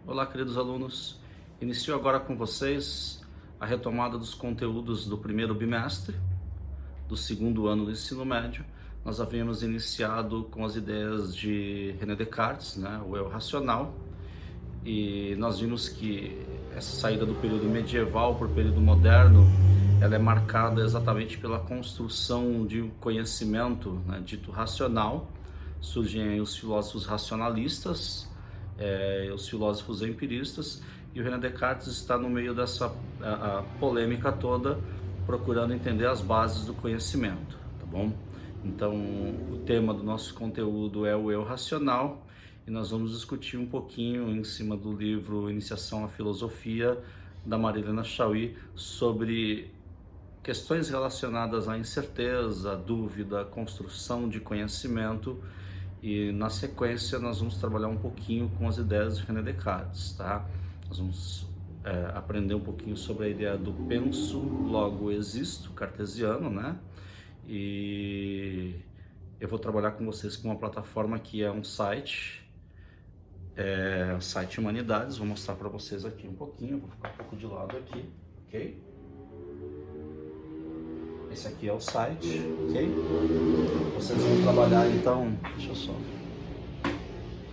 Olá, queridos alunos. Inicio agora com vocês a retomada dos conteúdos do primeiro bimestre do segundo ano do ensino médio. Nós havíamos iniciado com as ideias de René Descartes, o eu racional, e nós vimos que essa saída do período medieval para o período moderno, ela é marcada exatamente pela construção de um conhecimento, dito racional. Surgem aí os filósofos racionalistas, os filósofos empiristas, e o René Descartes está no meio dessa polêmica toda, procurando entender as bases do conhecimento, tá bom? Então, o tema do nosso conteúdo é o eu racional, e nós vamos discutir um pouquinho em cima do livro Iniciação à Filosofia, da Marilena Chaui, sobre questões relacionadas à incerteza, à dúvida, à construção de conhecimento. E na sequência nós vamos trabalhar um pouquinho com as ideias de René Descartes, tá? Nós vamos aprender um pouquinho sobre a ideia do penso, logo existo, cartesiano, E eu vou trabalhar com vocês com uma plataforma que é um site, site Humanidades. Vou mostrar para vocês aqui um pouquinho, vou ficar um pouco de lado aqui, ok? Esse aqui é o site, ok? Vocês vão trabalhar então, deixa eu só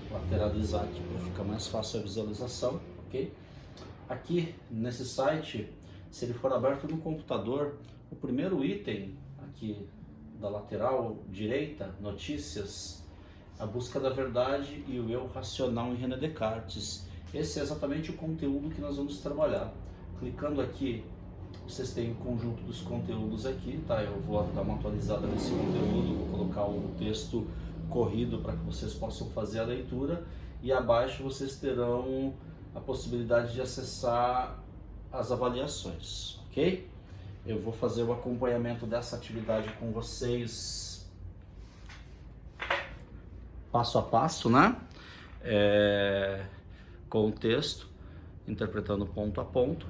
lateralizar aqui para ficar mais fácil a visualização, ok? Aqui nesse site, se ele for aberto no computador, o primeiro item aqui da lateral direita, notícias, a busca da verdade e o eu racional em René Descartes. Esse é exatamente o conteúdo que nós vamos trabalhar. Clicando aqui, vocês têm o conjunto dos conteúdos aqui, tá? Eu vou dar uma atualizada nesse conteúdo, vou colocar o texto corrido para que vocês possam fazer a leitura, e abaixo vocês terão a possibilidade de acessar as avaliações, ok? Eu vou fazer o acompanhamento dessa atividade com vocês passo a passo, com o texto, interpretando ponto a ponto.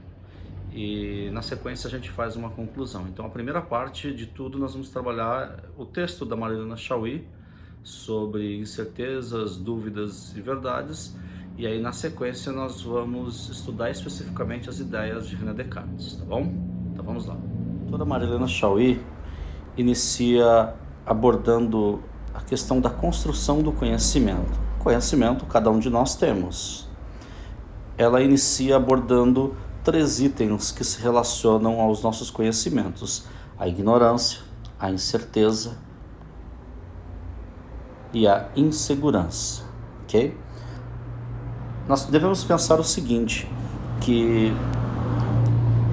E na sequência a gente faz uma conclusão. Então a primeira parte de tudo nós vamos trabalhar o texto da Marilena Chaui sobre incertezas, dúvidas e verdades, e aí na sequência nós vamos estudar especificamente as ideias de René Descartes, tá bom? Então vamos lá. Toda Marilena Chaui inicia abordando a questão da construção do conhecimento. Conhecimento cada um de nós temos. Ela inicia abordando 3 itens que se relacionam aos nossos conhecimentos: a ignorância, a incerteza e a insegurança, ok? Nós devemos pensar o seguinte, que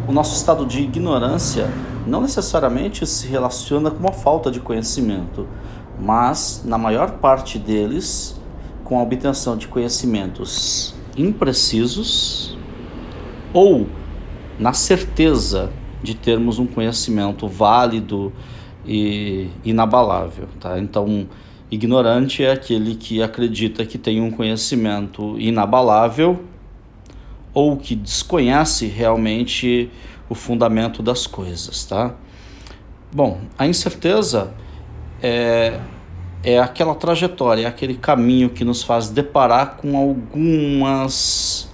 o nosso estado de ignorância não necessariamente se relaciona com uma falta de conhecimento, mas, na maior parte deles, com a obtenção de conhecimentos imprecisos, ou na certeza de termos um conhecimento válido e inabalável, tá? Então, ignorante é aquele que acredita que tem um conhecimento inabalável ou que desconhece realmente o fundamento das coisas, tá? Bom, a incerteza é aquela trajetória, é aquele caminho que nos faz deparar com algumas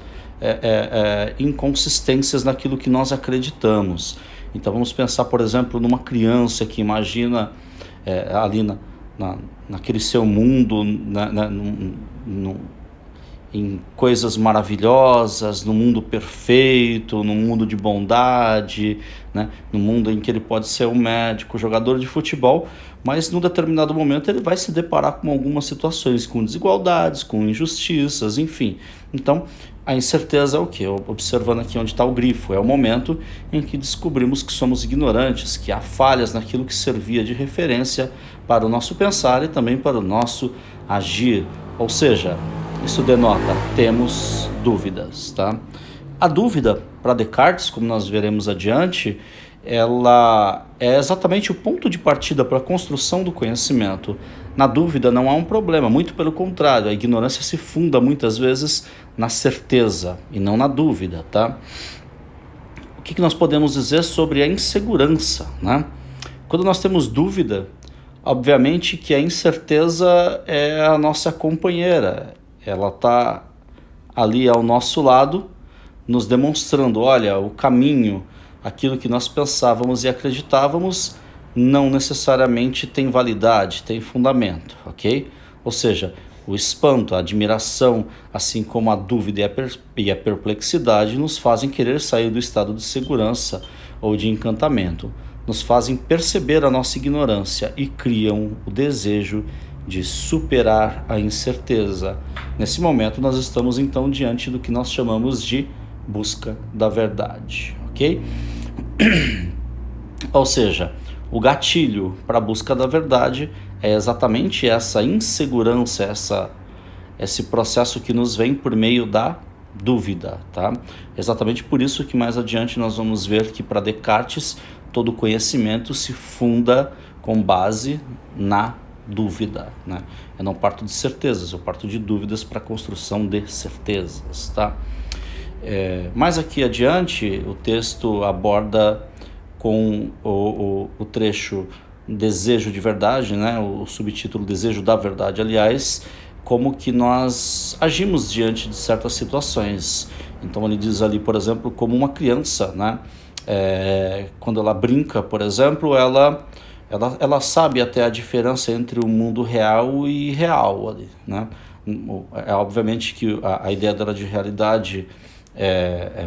inconsistências naquilo que nós acreditamos. Então vamos pensar, por exemplo, numa criança que imagina ali naquele seu mundo, em coisas maravilhosas, no mundo perfeito, no mundo de bondade, no mundo em que ele pode ser um médico, jogador de futebol, mas num determinado momento ele vai se deparar com algumas situações, com desigualdades, com injustiças, enfim. Então, a incerteza é o quê? Observando aqui onde está o grifo, é o momento em que descobrimos que somos ignorantes, que há falhas naquilo que servia de referência para o nosso pensar e também para o nosso agir. Ou seja, isso denota, temos dúvidas, tá? A dúvida, para Descartes, como nós veremos adiante, ela é exatamente o ponto de partida para a construção do conhecimento. Na dúvida não há um problema, muito pelo contrário, a ignorância se funda muitas vezes na certeza e não na dúvida, tá? O que nós podemos dizer sobre a insegurança, Quando nós temos dúvida, obviamente que a incerteza é a nossa companheira, ela está ali ao nosso lado, nos demonstrando, olha, o caminho, aquilo que nós pensávamos e acreditávamos, não necessariamente tem validade, tem fundamento, ok? Ou seja, o espanto, a admiração, assim como a dúvida e a perplexidade nos fazem querer sair do estado de segurança ou de encantamento, nos fazem perceber a nossa ignorância e criam o desejo de superar a incerteza. Nesse momento nós estamos então diante do que nós chamamos de busca da verdade, ok? Ou seja, o gatilho para a busca da verdade é exatamente essa insegurança, esse processo que nos vem por meio da dúvida, tá? Exatamente por isso que mais adiante nós vamos ver que para Descartes todo conhecimento se funda com base na dúvida, né? Eu não parto de certezas, eu parto de dúvidas para a construção de certezas, tá? Mais aqui adiante o texto aborda com o trecho Desejo de Verdade, né? O subtítulo Desejo da Verdade, aliás, como que nós agimos diante de certas situações. Então ele diz ali, por exemplo, como uma criança, né? Quando ela brinca, por exemplo, ela sabe até a diferença entre o mundo real e real ali, né? Obviamente que a ideia dela de realidade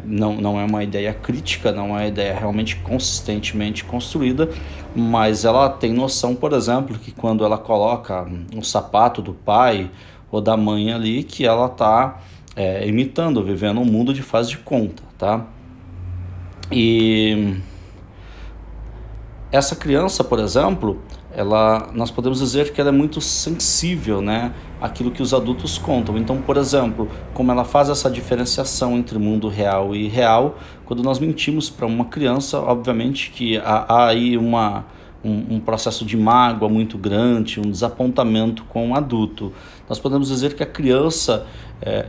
não é uma ideia crítica, não é uma ideia realmente consistentemente construída, mas ela tem noção, por exemplo, que quando ela coloca um sapato do pai ou da mãe ali, que ela está imitando, vivendo um mundo de faz de conta, tá? E essa criança, por exemplo, nós podemos dizer que ela é muito sensível, né, àquilo que os adultos contam. Então, por exemplo, como ela faz essa diferenciação entre mundo real e irreal, quando nós mentimos para uma criança, obviamente que há aí um processo de mágoa muito grande, um desapontamento com o adulto. Nós podemos dizer que a criança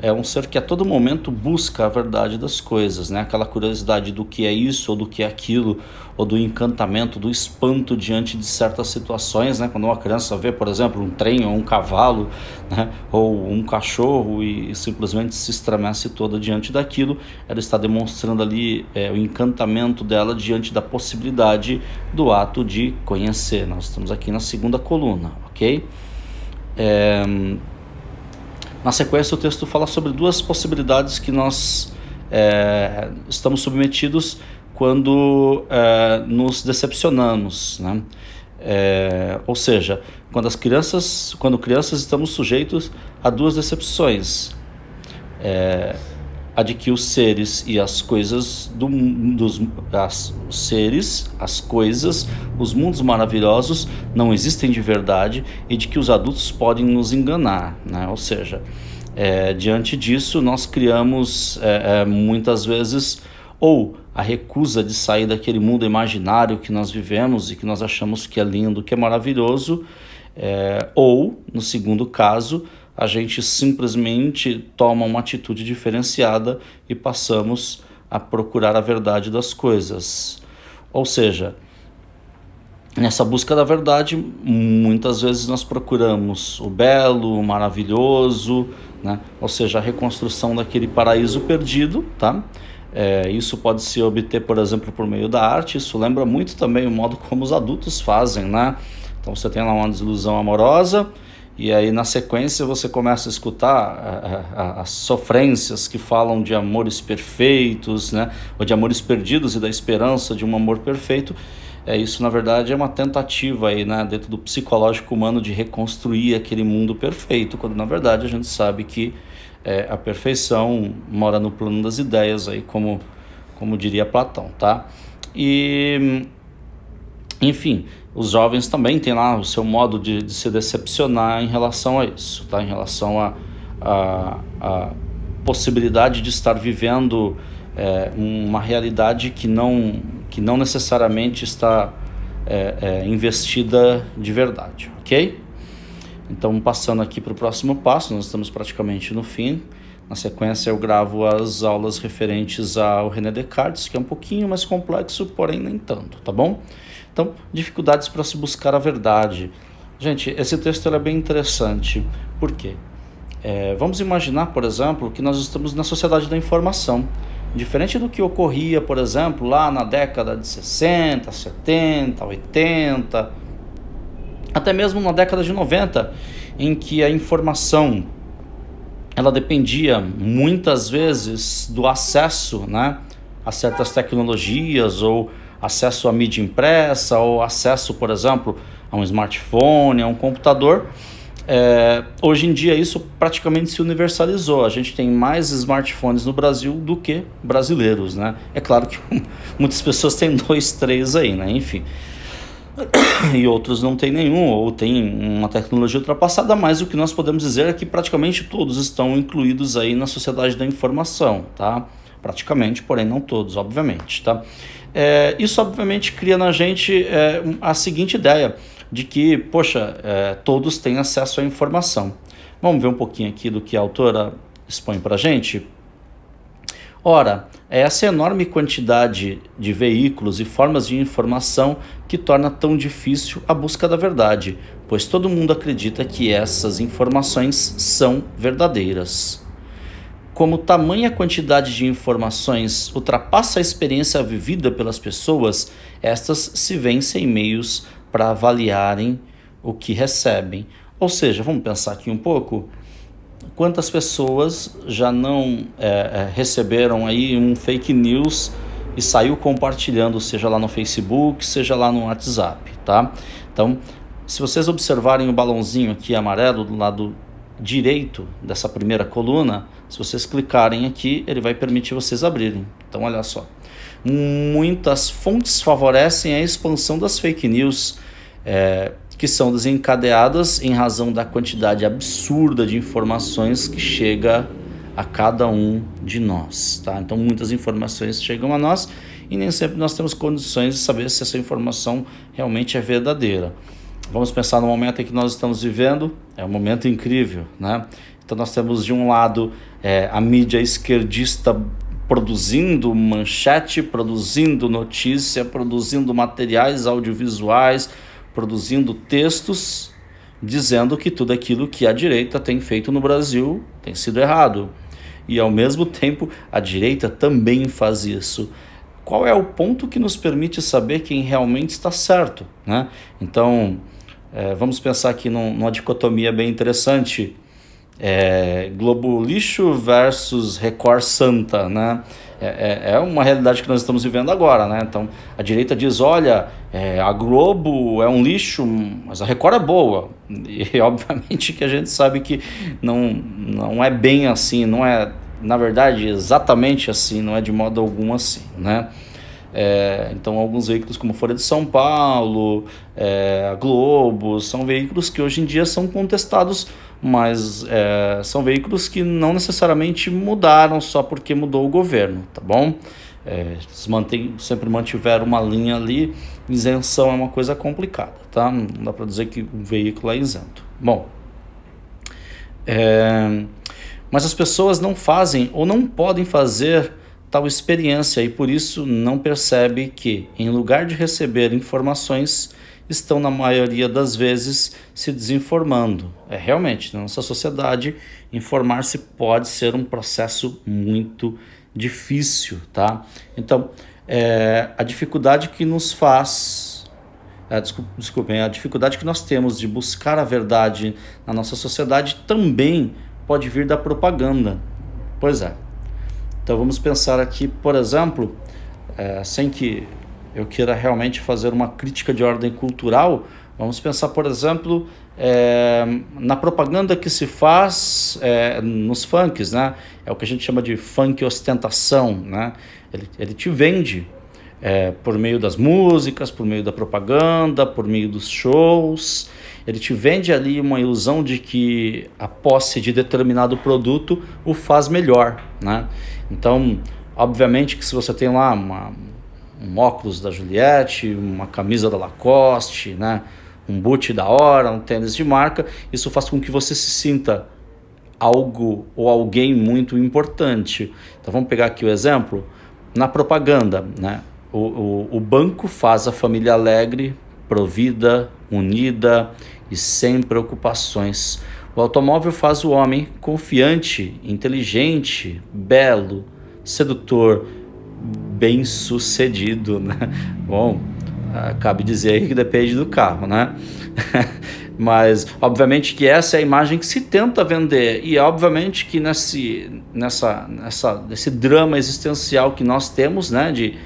é um ser que a todo momento busca a verdade das coisas, né? Aquela curiosidade do que é isso ou do que é aquilo, ou do encantamento, do espanto diante de certas situações, né? Quando uma criança vê, por exemplo, um trem ou um cavalo, né? Ou um cachorro e simplesmente se estremece toda diante daquilo, ela está demonstrando ali o encantamento dela diante da possibilidade do ato de conhecer. Nós estamos aqui na segunda coluna, ok? Na sequência, o texto fala sobre duas possibilidades que nós estamos submetidos quando nos decepcionamos, né? Ou seja, quando crianças estamos sujeitos a duas decepções. A de que os seres e as coisas as coisas, os mundos maravilhosos não existem de verdade e de que os adultos podem nos enganar, né? Ou seja, diante disso nós criamos muitas vezes ou a recusa de sair daquele mundo imaginário que nós vivemos e que nós achamos que é lindo, que é maravilhoso, ou, no segundo caso, a gente simplesmente toma uma atitude diferenciada e passamos a procurar a verdade das coisas. Ou seja, nessa busca da verdade, muitas vezes nós procuramos o belo, o maravilhoso, né? Ou seja, a reconstrução daquele paraíso perdido, tá? Isso pode se obter, por exemplo, por meio da arte. Isso lembra muito também o modo como os adultos fazem, né? Então você tem lá uma desilusão amorosa, e aí na sequência você começa a escutar as sofrências que falam de amores perfeitos, né? Ou de amores perdidos e da esperança de um amor perfeito. Isso na verdade é uma tentativa aí, né, dentro do psicológico humano de reconstruir aquele mundo perfeito, quando na verdade a gente sabe que a perfeição mora no plano das ideias, aí, como diria Platão, tá? E, enfim, os jovens também têm lá o seu modo de se decepcionar em relação a isso, tá? Em relação a possibilidade de estar vivendo uma realidade que não necessariamente está investida de verdade, ok? Então, passando aqui para o próximo passo, nós estamos praticamente no fim. Na sequência, eu gravo as aulas referentes ao René Descartes, que é um pouquinho mais complexo, porém nem tanto, tá bom? Então, dificuldades para se buscar a verdade. Gente, esse texto é bem interessante. Por quê? Vamos imaginar, por exemplo, que nós estamos na sociedade da informação. Diferente do que ocorria, por exemplo, lá na década de 60, 70, 80, até mesmo na década de 90, em que a informação ela dependia muitas vezes do acesso, né, a certas tecnologias, ou acesso à mídia impressa, ou acesso, por exemplo, a um smartphone, a um computador. Hoje em dia isso praticamente se universalizou. A gente tem mais smartphones no Brasil do que brasileiros, né? É claro que muitas pessoas têm 2, 3 aí, né? Enfim. E outros não tem nenhum, ou tem uma tecnologia ultrapassada, mas o que nós podemos dizer é que praticamente todos estão incluídos aí na sociedade da informação, tá? Praticamente, porém não todos, obviamente, tá? Isso obviamente cria na gente a seguinte ideia, de que, poxa, todos têm acesso à informação. Vamos ver um pouquinho aqui do que a autora expõe pra gente? Ora, é essa enorme quantidade de veículos e formas de informação que torna tão difícil a busca da verdade, pois todo mundo acredita que essas informações são verdadeiras. Como tamanha quantidade de informações ultrapassa a experiência vivida pelas pessoas, estas se vencem em meios para avaliarem o que recebem. Ou seja, vamos pensar aqui um pouco. Quantas pessoas já não receberam aí um fake news e saiu compartilhando, seja lá no Facebook, seja lá no WhatsApp, tá? Então, se vocês observarem o balãozinho aqui amarelo do lado direito dessa primeira coluna, se vocês clicarem aqui, ele vai permitir vocês abrirem. Então, olha só. Muitas fontes favorecem a expansão das fake news, que são desencadeadas em razão da quantidade absurda de informações que chega a cada um de nós, tá? Então muitas informações chegam a nós e nem sempre nós temos condições de saber se essa informação realmente é verdadeira. Vamos pensar no momento em que nós estamos vivendo, é um momento incrível, né? Então nós temos de um lado a mídia esquerdista produzindo manchete, produzindo notícia, produzindo materiais audiovisuais, produzindo textos, dizendo que tudo aquilo que a direita tem feito no Brasil tem sido errado. E ao mesmo tempo a direita também faz isso. Qual é o ponto que nos permite saber quem realmente está certo, né? Então, vamos pensar aqui numa dicotomia bem interessante. Globo Lixo versus Record Santa, né? É uma realidade que nós estamos vivendo agora, né? Então a direita diz, olha, a Globo é um lixo, mas a Record é boa. E obviamente que a gente sabe que não é bem assim, não é, na verdade, exatamente assim, não é de modo algum assim, né? Então alguns veículos como Folha de São Paulo, a Globo, são veículos que hoje em dia são contestados, mas são veículos que não necessariamente mudaram só porque mudou o governo, tá bom? Eles sempre mantiveram uma linha ali. Isenção é uma coisa complicada, tá? Não dá para dizer que um veículo é isento. Bom, mas as pessoas não fazem ou não podem fazer tal experiência e por isso não percebe que, em lugar de receber informações, estão na maioria das vezes se desinformando. Realmente, na nossa sociedade, informar-se pode ser um processo muito difícil, tá? Então, a dificuldade que nos faz... Desculpem, a dificuldade que nós temos de buscar a verdade na nossa sociedade também pode vir da propaganda. Pois é. Então vamos pensar aqui, por exemplo, sem que eu queira realmente fazer uma crítica de ordem cultural, vamos pensar, por exemplo, na propaganda que se faz nos funks, né? É o que a gente chama de funk ostentação, né? Ele te vende por meio das músicas, por meio da propaganda, por meio dos shows. Ele te vende ali uma ilusão de que a posse de determinado produto o faz melhor, né? Então, obviamente que se você tem lá um óculos da Juliette, uma camisa da Lacoste, né? Um boot da hora, um tênis de marca, isso faz com que você se sinta algo ou alguém muito importante. Então vamos pegar aqui o exemplo, na propaganda, né? O banco faz a família alegre, provida, unida e sem preocupações. O automóvel faz o homem confiante, inteligente, belo, sedutor, bem-sucedido, né? Bom, cabe dizer aí que depende do carro, né? Mas, obviamente que essa é a imagem que se tenta vender, e obviamente que nesse drama existencial que nós temos, né, de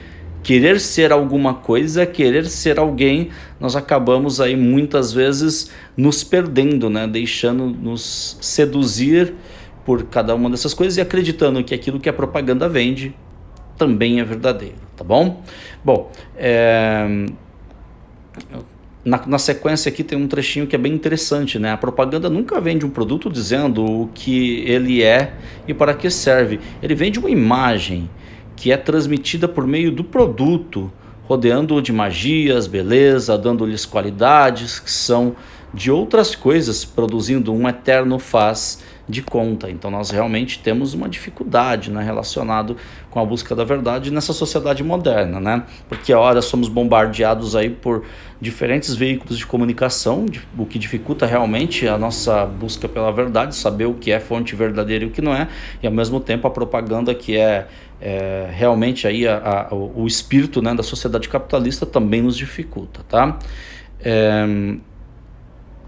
querer ser alguma coisa, querer ser alguém, nós acabamos aí muitas vezes nos perdendo, né, deixando-nos seduzir por cada uma dessas coisas e acreditando que aquilo que a propaganda vende também é verdadeiro, tá bom? Bom, na sequência aqui tem um trechinho que é bem interessante, né? A propaganda nunca vende um produto dizendo o que ele é e para que serve. Ele vende uma imagem que é transmitida por meio do produto, rodeando-o de magias, beleza, dando-lhes qualidades que são de outras coisas, produzindo um eterno faz de conta. Então nós realmente temos uma dificuldade, né, relacionado com a busca da verdade nessa sociedade moderna, né? Porque a hora somos bombardeados aí por diferentes veículos de comunicação, o que dificulta realmente a nossa busca pela verdade, saber o que é fonte verdadeira e o que não é, e ao mesmo tempo a propaganda que é realmente aí o espírito, né, da sociedade capitalista também nos dificulta, tá?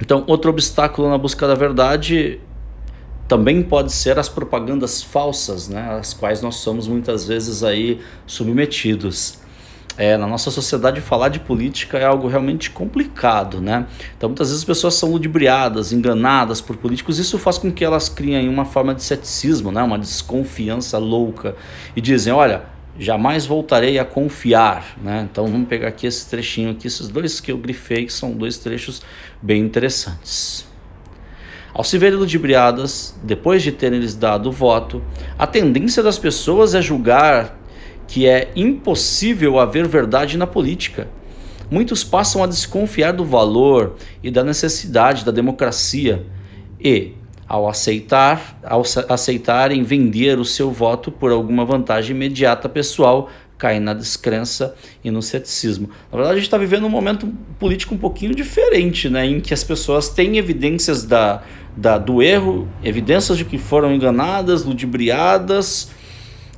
Então, outro obstáculo na busca da verdade também pode ser as propagandas falsas, né, às quais nós somos muitas vezes aí submetidos. Na nossa sociedade, falar de política é algo realmente complicado, né? Então muitas vezes as pessoas são ludibriadas, enganadas por políticos. Isso faz com que elas criem uma forma de ceticismo, né? Uma desconfiança louca, e dizem, olha, jamais voltarei a confiar, né? Então vamos pegar aqui esse trechinho aqui, esses dois que eu grifei, que são dois trechos bem interessantes. Ao se verem ludibriadas, depois de terem lhes dado o voto, a tendência das pessoas é julgar que é impossível haver verdade na política. Muitos passam a desconfiar do valor e da necessidade da democracia e, ao aceitarem vender o seu voto por alguma vantagem imediata pessoal, caem na descrença e no ceticismo. Na verdade, a gente está vivendo um momento político um pouquinho diferente, né, em que as pessoas têm evidências do erro, evidências de que foram enganadas, ludibriadas,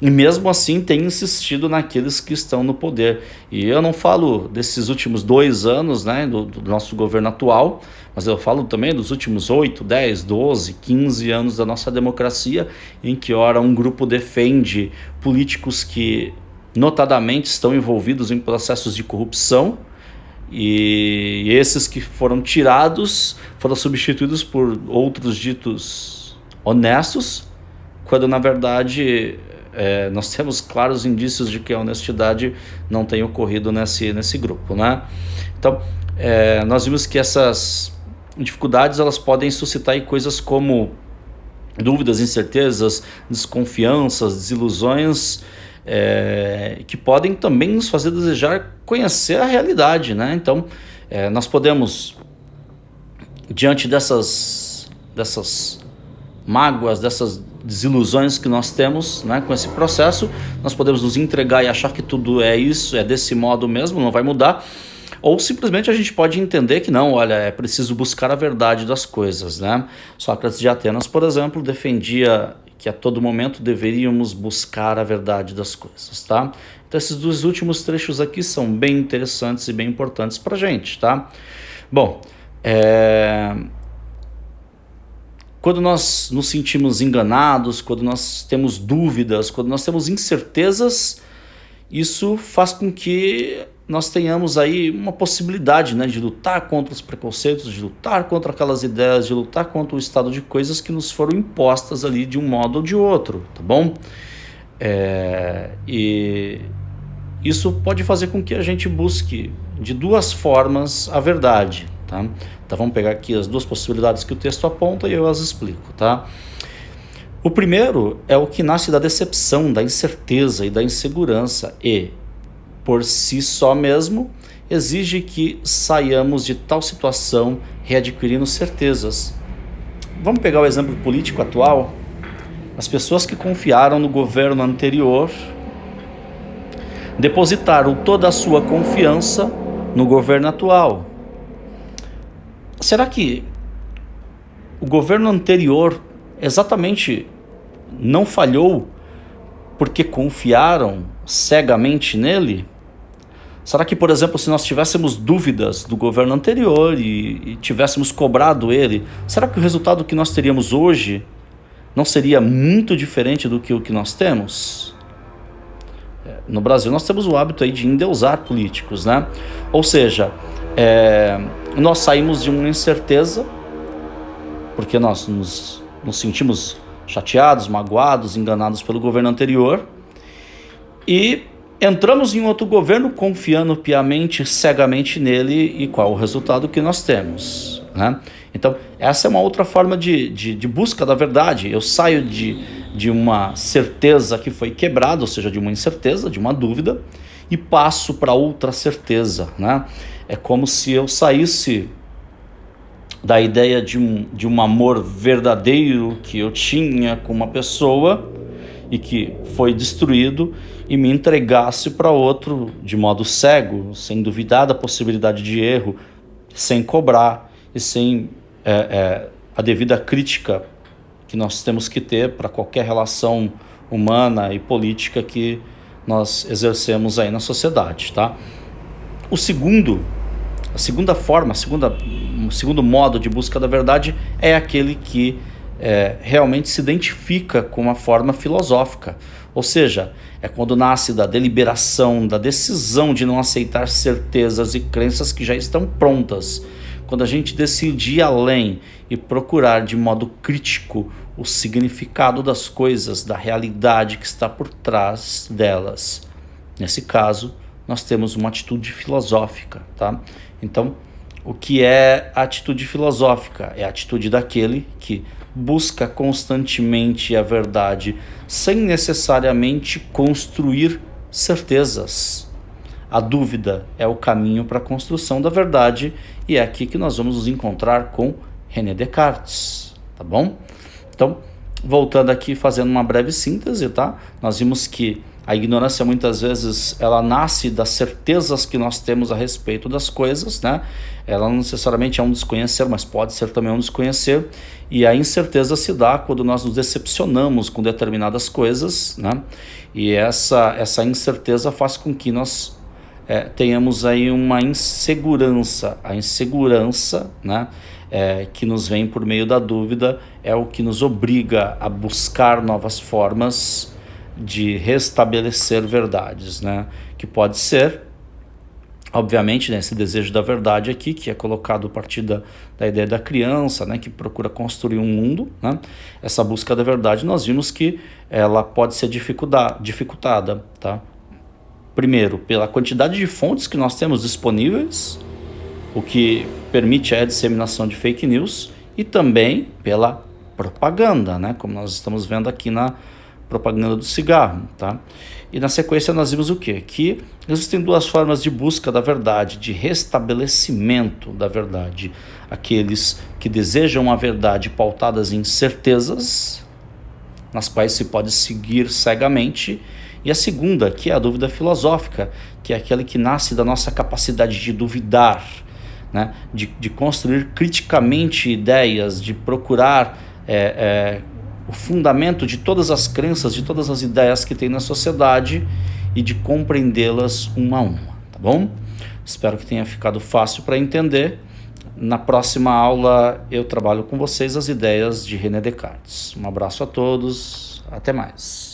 e mesmo assim tem insistido naqueles que estão no poder. E eu não falo desses últimos 2 anos, né, do nosso governo atual, mas eu falo também dos últimos 8, 10, 12, 15 anos da nossa democracia, em que ora um grupo defende políticos que notadamente estão envolvidos em processos de corrupção, e esses que foram tirados foram substituídos por outros ditos honestos, quando na verdade nós temos claros indícios de que a honestidade não tem ocorrido nesse grupo, né? Então, nós vimos que essas dificuldades elas podem suscitar aí coisas como dúvidas, incertezas, desconfianças, desilusões, que podem também nos fazer desejar conhecer a realidade, né? Então, nós podemos, diante dessas mágoas, dessas desilusões que nós temos, né, com esse processo, nós podemos nos entregar e achar que tudo é isso, é desse modo mesmo, não vai mudar, ou simplesmente a gente pode entender que não, olha, é preciso buscar a verdade das coisas, né? Sócrates de Atenas, por exemplo, defendia que a todo momento deveríamos buscar a verdade das coisas, tá? Então esses 2 últimos trechos aqui são bem interessantes e bem importantes pra gente, tá? Bom, quando nós nos sentimos enganados, quando nós temos dúvidas, quando nós temos incertezas, isso faz com que nós tenhamos aí uma possibilidade, né, de lutar contra os preconceitos, de lutar contra aquelas ideias, de lutar contra o estado de coisas que nos foram impostas ali de um modo ou de outro, tá bom? E isso pode fazer com que a gente busque de 2 formas a verdade, tá? Então vamos pegar aqui as 2 possibilidades que o texto aponta e eu as explico, tá? O primeiro é o que nasce da decepção, da incerteza e da insegurança e, por si só mesmo, exige que saiamos de tal situação readquirindo certezas. Vamos pegar o exemplo político atual. As pessoas que confiaram no governo anterior depositaram toda a sua confiança no governo atual. Será que o governo anterior exatamente não falhou porque confiaram cegamente nele? Será que, por exemplo, se nós tivéssemos dúvidas do governo anterior e tivéssemos cobrado ele, será que o resultado que nós teríamos hoje não seria muito diferente do que o que nós temos? No Brasil nós temos o hábito aí de endeusar políticos, né? Ou seja, nós saímos de uma incerteza, porque nós nos sentimos chateados, magoados, enganados pelo governo anterior, e entramos em outro governo confiando piamente, cegamente nele, e qual o resultado que nós temos, né? Então, essa é uma outra forma de busca da verdade. Eu saio de uma certeza que foi quebrada, ou seja, de uma incerteza, de uma dúvida, e passo para outra certeza, né? É como se eu saísse da ideia de um amor verdadeiro que eu tinha com uma pessoa e que foi destruído, e me entregasse para outro de modo cego, sem duvidar da possibilidade de erro, sem cobrar e sem a devida crítica que nós temos que ter para qualquer relação humana e política que nós exercemos aí na sociedade, tá? A segunda forma, o segundo modo de busca da verdade é aquele que realmente se identifica com uma forma filosófica, ou seja, é quando nasce da deliberação, da decisão de não aceitar certezas e crenças que já estão prontas, quando a gente decide ir além e procurar de modo crítico o significado das coisas, da realidade que está por trás delas. Nesse caso, nós temos uma atitude filosófica, tá? Então, o que é a atitude filosófica? É a atitude daquele que busca constantemente a verdade sem necessariamente construir certezas. A dúvida é o caminho para a construção da verdade, e é aqui que nós vamos nos encontrar com René Descartes, tá bom? Então, voltando aqui, fazendo uma breve síntese, tá? Nós vimos que a ignorância muitas vezes ela nasce das certezas que nós temos a respeito das coisas, né? Ela não necessariamente é um desconhecer, mas pode ser também um desconhecer, e a incerteza se dá quando nós nos decepcionamos com determinadas coisas, né? E essa incerteza faz com que nós tenhamos aí uma insegurança. A insegurança, né, que nos vem por meio da dúvida, é o que nos obriga a buscar novas formas de restabelecer verdades, né? Que pode ser, obviamente, né, esse desejo da verdade aqui, que é colocado a partir da ideia da criança, né, que procura construir um mundo, né? Essa busca da verdade, nós vimos que ela pode ser dificultada, tá? Primeiro, pela quantidade de fontes que nós temos disponíveis, o que permite a disseminação de fake news, e também pela propaganda, né? Como nós estamos vendo aqui na propaganda do cigarro, tá? E na sequência nós vimos o quê? Que existem duas formas de busca da verdade, de restabelecimento da verdade. Aqueles que desejam a verdade pautadas em certezas, nas quais se pode seguir cegamente, e a segunda, que é a dúvida filosófica, que é aquele que nasce da nossa capacidade de duvidar, né? De construir criticamente ideias, de procurar o fundamento de todas as crenças, de todas as ideias que tem na sociedade, e de compreendê-las uma a uma, tá bom? Espero que tenha ficado fácil para entender. Na próxima aula eu trabalho com vocês as ideias de René Descartes. Um abraço a todos, até mais.